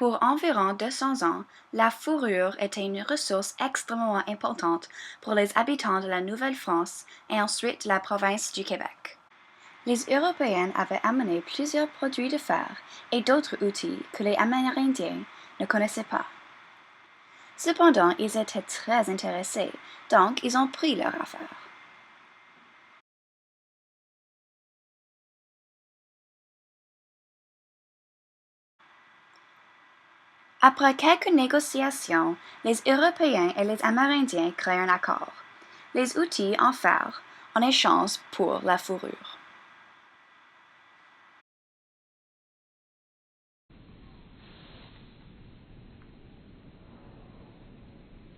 Pour environ 200 ans, la fourrure était une ressource extrêmement importante pour les habitants de la Nouvelle-France et ensuite la province du Québec. Les Européens avaient amené plusieurs produits de fer et d'autres outils que les Amérindiens ne connaissaient pas. Cependant, ils étaient très intéressés, donc ils ont pris leur affaire. Après quelques négociations, les Européens et les Amérindiens créent un accord. Les outils en fer en échange pour la fourrure.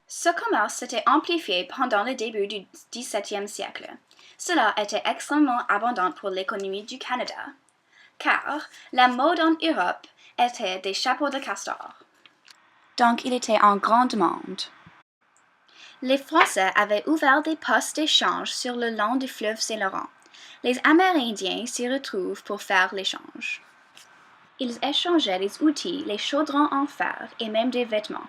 Ce commerce s'était amplifié pendant le début du XVIIe siècle. Cela était extrêmement abondant pour l'économie du Canada, car la mode en Europe était des chapeaux de castor. Donc il était en grande demande. Les Français avaient ouvert des postes d'échange sur le long du fleuve Saint-Laurent. Les Amérindiens s'y retrouvent pour faire l'échange. Ils échangeaient les outils, les chaudrons en fer et même des vêtements.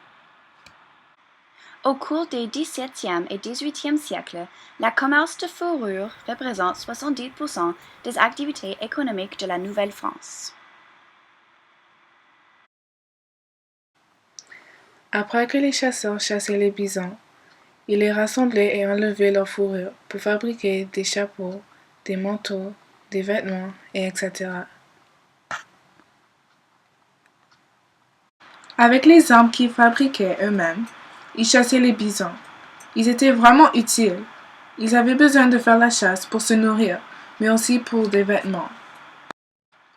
Au cours des XVIIe et XVIIIe siècles, le commerce de fourrure représente 70% des activités économiques de la Nouvelle-France. Après que les chasseurs chassaient les bisons, ils les rassemblaient et enlevaient leur fourrure pour fabriquer des chapeaux, des manteaux, des vêtements, et etc. Avec les armes qu'ils fabriquaient eux-mêmes, ils chassaient les bisons. Ils étaient vraiment utiles. Ils avaient besoin de faire la chasse pour se nourrir, mais aussi pour des vêtements.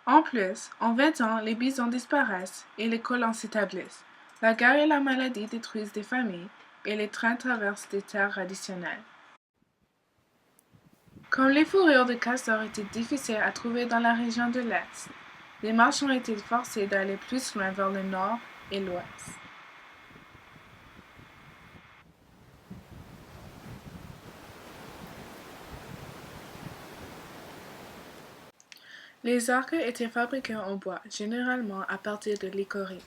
En plus, en 20 ans, les bisons disparaissent et les colons s'établissent. La guerre et la maladie détruisent des familles et les trains traversent des terres traditionnelles. Comme les fourrures de castor étaient difficiles à trouver dans la région de l'Est, les marchands étaient forcés d'aller plus loin vers le nord et l'ouest. Les arcs étaient fabriqués en bois, généralement à partir de l'icorée.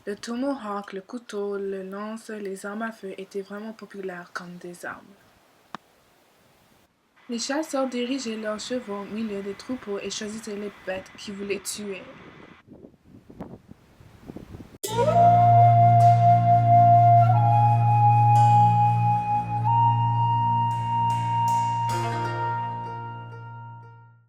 Le tomahawk, le couteau, le lance, les armes à feu étaient vraiment populaires comme des armes. Les chasseurs dirigeaient leurs chevaux au milieu des troupeaux et choisissaient les bêtes qu'ils voulaient tuer.